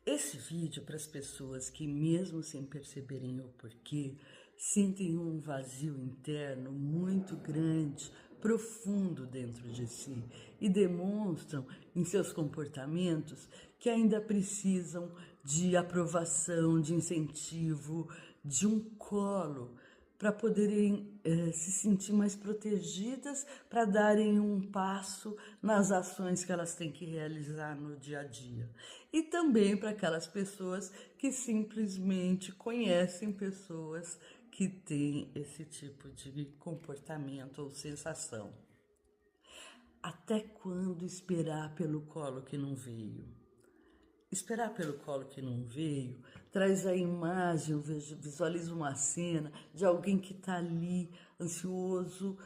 Esse vídeo para as pessoas que, mesmo sem perceberem o porquê, sentem um vazio interno muito grande, profundo dentro de si e demonstram em seus comportamentos que ainda precisam de aprovação, de incentivo, de um colo para poderem se sentir mais protegidas, para darem um passo nas ações que elas têm que realizar no dia a dia. E também para aquelas pessoas que simplesmente conhecem pessoas que têm esse tipo de comportamento ou sensação. Até quando esperar pelo colo que não veio? Esperar pelo colo que não veio traz a imagem, visualiza uma cena de alguém que está ali, ansioso,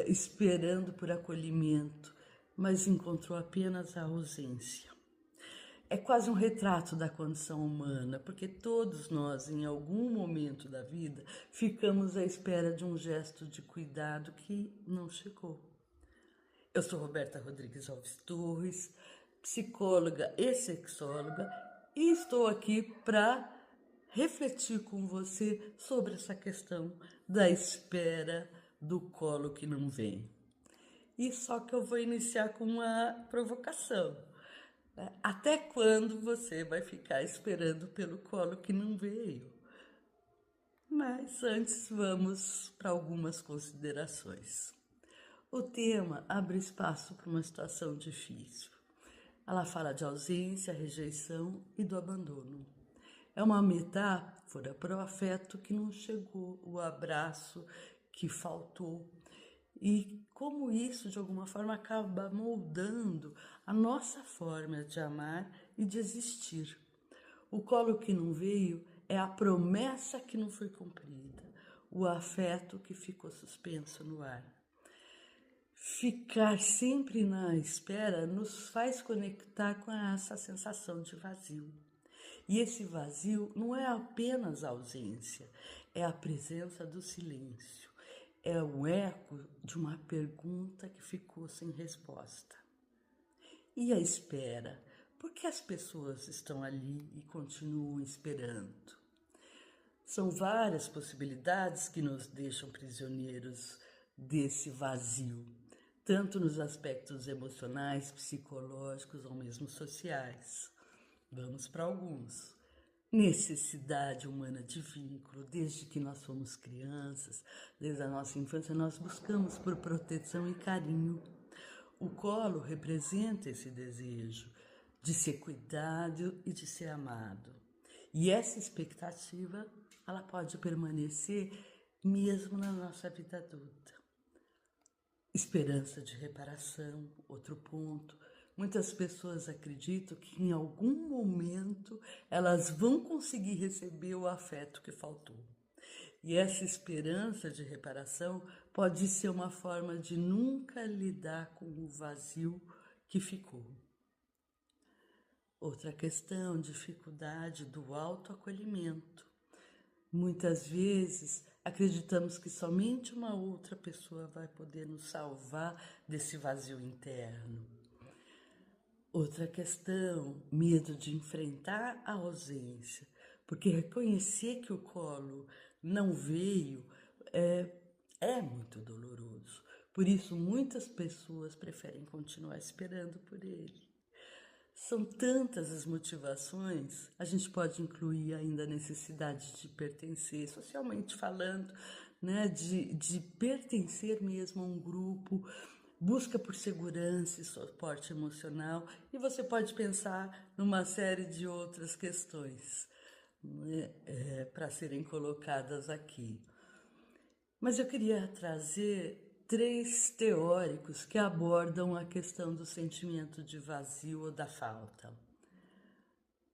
esperando por acolhimento, mas encontrou apenas a ausência. É quase um retrato da condição humana, porque todos nós, em algum momento da vida, ficamos à espera de um gesto de cuidado que não chegou. Eu sou Roberta Rodrigues Alves Torres, psicóloga e sexóloga, e estou aqui para refletir com você sobre essa questão da espera do colo que não vem. E só que eu vou iniciar com uma provocação. Até quando você vai ficar esperando pelo colo que não veio? Mas antes vamos para algumas considerações. O tema abre espaço para uma situação difícil. Ela fala de ausência, rejeição e do abandono. É uma metáfora para o afeto que não chegou, o abraço que faltou. E como isso, de alguma forma, acaba moldando a nossa forma de amar e de existir. O colo que não veio é a promessa que não foi cumprida, o afeto que ficou suspenso no ar. Ficar sempre na espera nos faz conectar com essa sensação de vazio. E esse vazio não é apenas a ausência, é a presença do silêncio. É o eco de uma pergunta que ficou sem resposta. E a espera? Por que as pessoas estão ali e continuam esperando? São várias possibilidades que nos deixam prisioneiros desse vazio, tanto nos aspectos emocionais, psicológicos ou mesmo sociais. Vamos para alguns. Necessidade humana de vínculo. Desde que nós somos crianças, desde a nossa infância, nós buscamos por proteção e carinho. O colo representa esse desejo de ser cuidado e de ser amado. E essa expectativa, ela pode permanecer mesmo na nossa vida adulta. Esperança de reparação, outro ponto. Muitas pessoas acreditam que em algum momento elas vão conseguir receber o afeto que faltou. E essa esperança de reparação pode ser uma forma de nunca lidar com o vazio que ficou. Outra questão, dificuldade do autoacolhimento. Muitas vezes acreditamos que somente uma outra pessoa vai poder nos salvar desse vazio interno. Outra questão, medo de enfrentar a ausência, porque reconhecer que o colo não veio é muito doloroso. Por isso, muitas pessoas preferem continuar esperando por ele. São tantas as motivações, a gente pode incluir ainda a necessidade de pertencer, socialmente falando, né, de pertencer mesmo a um grupo, busca por segurança e suporte emocional, e você pode pensar numa série de outras questões, né, para serem colocadas aqui. Mas eu queria trazer 3 teóricos que abordam a questão do sentimento de vazio ou da falta.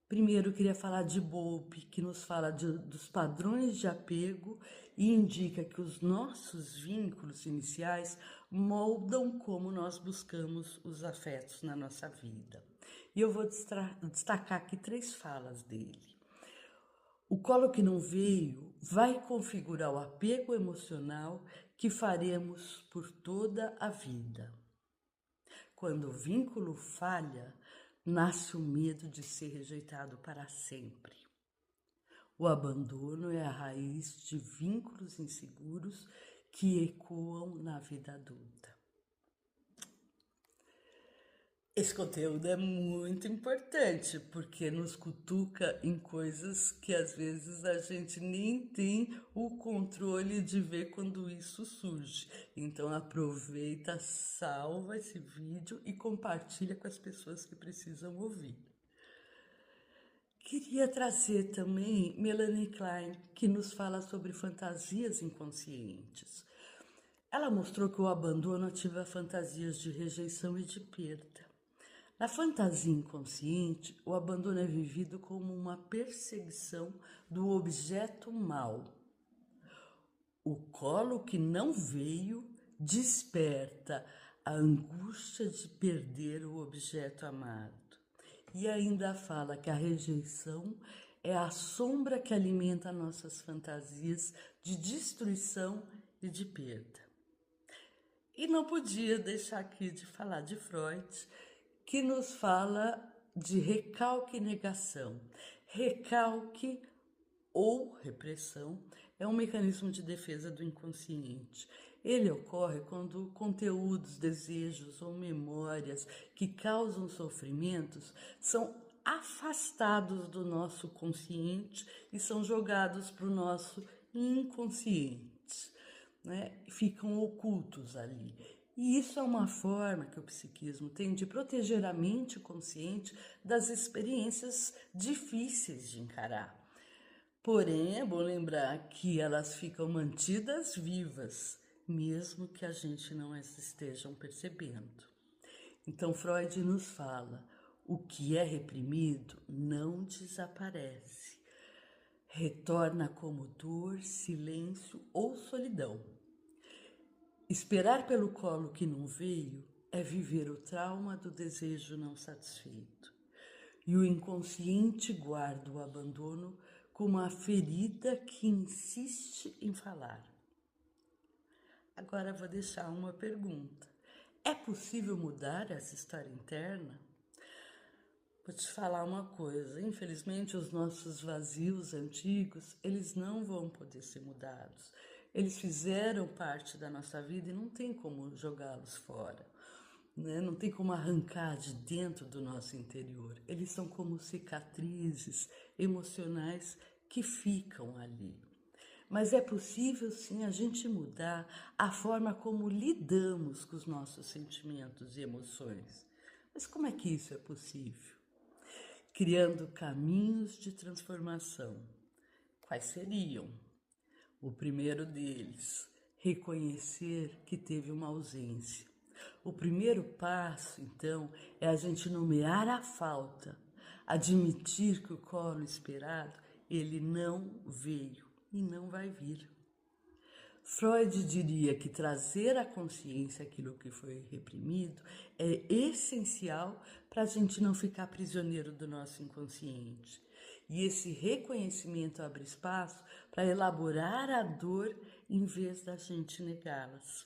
Primeiro, eu queria falar de Bowlby, que nos fala dos padrões de apego e indica que os nossos vínculos iniciais moldam como nós buscamos os afetos na nossa vida. E eu vou destacar aqui 3 falas dele. O colo que não veio vai configurar o apego emocional que faremos por toda a vida. Quando o vínculo falha, nasce o medo de ser rejeitado para sempre. O abandono é a raiz de vínculos inseguros que ecoam na vida adulta. Esse conteúdo é muito importante porque nos cutuca em coisas que às vezes a gente nem tem o controle de ver quando isso surge. Então aproveita, salva esse vídeo e compartilha com as pessoas que precisam ouvir. Queria trazer também Melanie Klein, que nos fala sobre fantasias inconscientes. Ela mostrou que o abandono ativa fantasias de rejeição e de perda. Na fantasia inconsciente, o abandono é vivido como uma perseguição do objeto mau. O colo que não veio desperta a angústia de perder o objeto amado. E ainda fala que a rejeição é a sombra que alimenta nossas fantasias de destruição e de perda. E não podia deixar aqui de falar de Freud, que nos fala de recalque e negação. Recalque ou repressão é um mecanismo de defesa do inconsciente. Ele ocorre quando conteúdos, desejos ou memórias que causam sofrimentos são afastados do nosso consciente e são jogados para o nosso inconsciente, né? Ficam ocultos ali. E isso é uma forma que o psiquismo tem de proteger a mente consciente das experiências difíceis de encarar. Porém, é bom lembrar que elas ficam mantidas vivas, mesmo que a gente não as estejam percebendo. Então, Freud nos fala, o que é reprimido não desaparece. Retorna como dor, silêncio ou solidão. Esperar pelo colo que não veio é viver o trauma do desejo não satisfeito. E o inconsciente guarda o abandono como a ferida que insiste em falar. Agora vou deixar uma pergunta. É possível mudar essa história interna? Vou te falar uma coisa. Infelizmente, os nossos vazios antigos, eles não vão poder ser mudados. Eles fizeram parte da nossa vida e não tem como jogá-los fora, né? Não tem como arrancar de dentro do nosso interior. Eles são como cicatrizes emocionais que ficam ali. Mas é possível sim a gente mudar a forma como lidamos com os nossos sentimentos e emoções. Mas como é que isso é possível? Criando caminhos de transformação. Quais seriam? O primeiro deles, reconhecer que teve uma ausência. O primeiro passo, então, é a gente nomear a falta, admitir que o colo esperado, ele não veio e não vai vir. Freud diria que trazer à consciência aquilo que foi reprimido é essencial para a gente não ficar prisioneiro do nosso inconsciente. E esse reconhecimento abre espaço para elaborar a dor em vez da gente negá-las.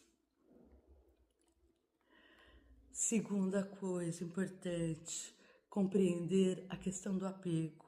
Segunda coisa importante, compreender a questão do apego.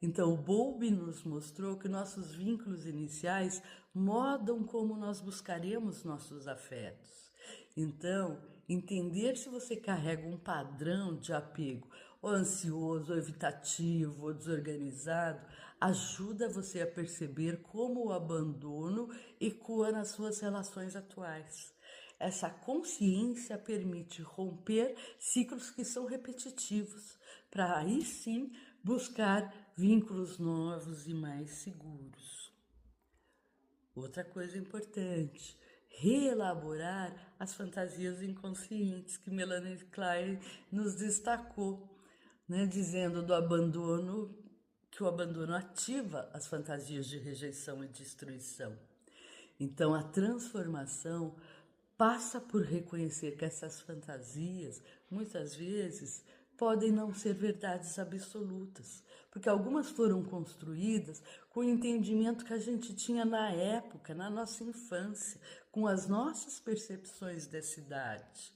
Então, o Bowlby nos mostrou que nossos vínculos iniciais modam como nós buscaremos nossos afetos. Então, entender se você carrega um padrão de apego, ou ansioso, ou evitativo, ou desorganizado, ajuda você a perceber como o abandono ecoa nas suas relações atuais. Essa consciência permite romper ciclos que são repetitivos, para aí sim buscar vínculos novos e mais seguros. Outra coisa importante, reelaborar as fantasias inconscientes que Melanie Klein nos destacou, né, dizendo do abandono, que o abandono ativa as fantasias de rejeição e destruição. Então a transformação passa por reconhecer que essas fantasias, muitas vezes, podem não ser verdades absolutas, porque algumas foram construídas com o entendimento que a gente tinha na época, na nossa infância, com as nossas percepções dessa idade.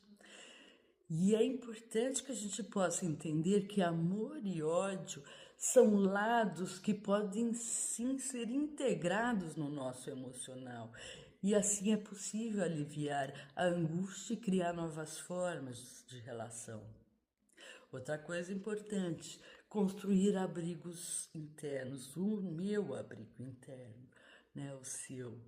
E é importante que a gente possa entender que amor e ódio são lados que podem sim ser integrados no nosso emocional. E assim é possível aliviar a angústia e criar novas formas de relação. Outra coisa importante, construir abrigos internos, o meu abrigo interno, né, o seu.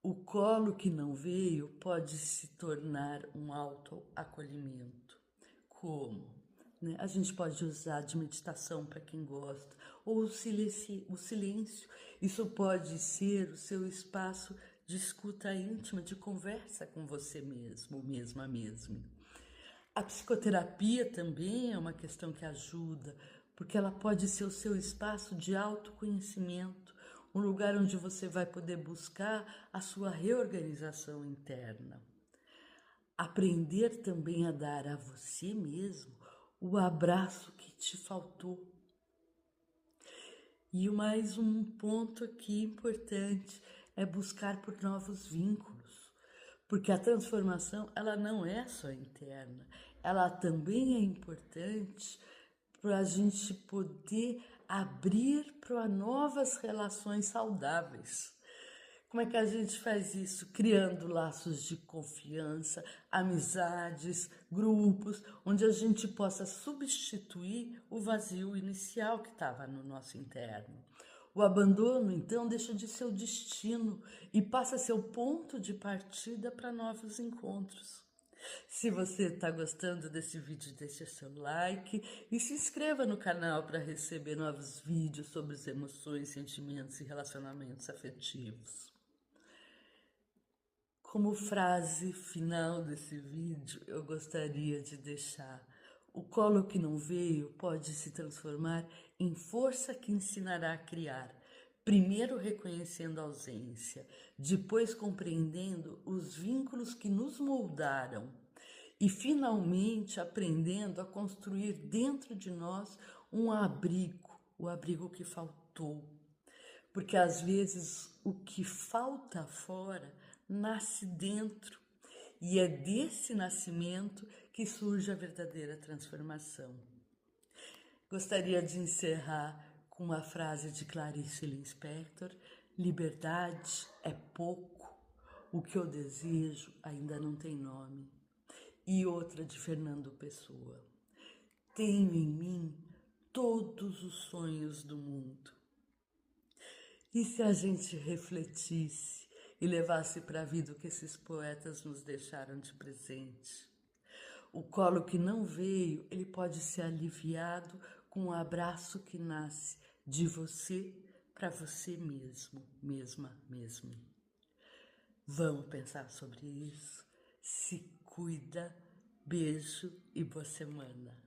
O colo que não veio pode se tornar um autoacolhimento. Como? Né? A gente pode usar de meditação para quem gosta, ou o silêncio. Isso pode ser o seu espaço de escuta íntima, de conversa com você mesmo, mesma. A psicoterapia também é uma questão que ajuda, porque ela pode ser o seu espaço de autoconhecimento, um lugar onde você vai poder buscar a sua reorganização interna. Aprender também a dar a você mesmo o abraço que te faltou. E mais um ponto aqui importante é buscar por novos vínculos, porque a transformação ela não é só interna, ela também é importante para a gente poder abrir para novas relações saudáveis. Como é que a gente faz isso? Criando laços de confiança, amizades, grupos, onde a gente possa substituir o vazio inicial que estava no nosso interno. O abandono, então, deixa de ser o destino e passa a ser o ponto de partida para novos encontros. Se você está gostando desse vídeo, deixe seu like e se inscreva no canal para receber novos vídeos sobre as emoções, sentimentos e relacionamentos afetivos. Como frase final desse vídeo, eu gostaria de deixar: o colo que não veio pode se transformar em força que ensinará a criar, primeiro reconhecendo a ausência, depois compreendendo os vínculos que nos moldaram e finalmente aprendendo a construir dentro de nós um abrigo, o abrigo que faltou. Porque às vezes o que falta fora nasce dentro, e é desse nascimento que surge a verdadeira transformação. Gostaria de encerrar com uma frase de Clarice Lispector: liberdade é pouco, o que eu desejo ainda não tem nome. E outra de Fernando Pessoa: tenho em mim todos os sonhos do mundo. E se a gente refletisse e levasse para a vida o que esses poetas nos deixaram de presente? O colo que não veio, ele pode ser aliviado com um abraço que nasce de você para você mesmo, mesma. Vamos pensar sobre isso? Se cuida, beijo e boa semana.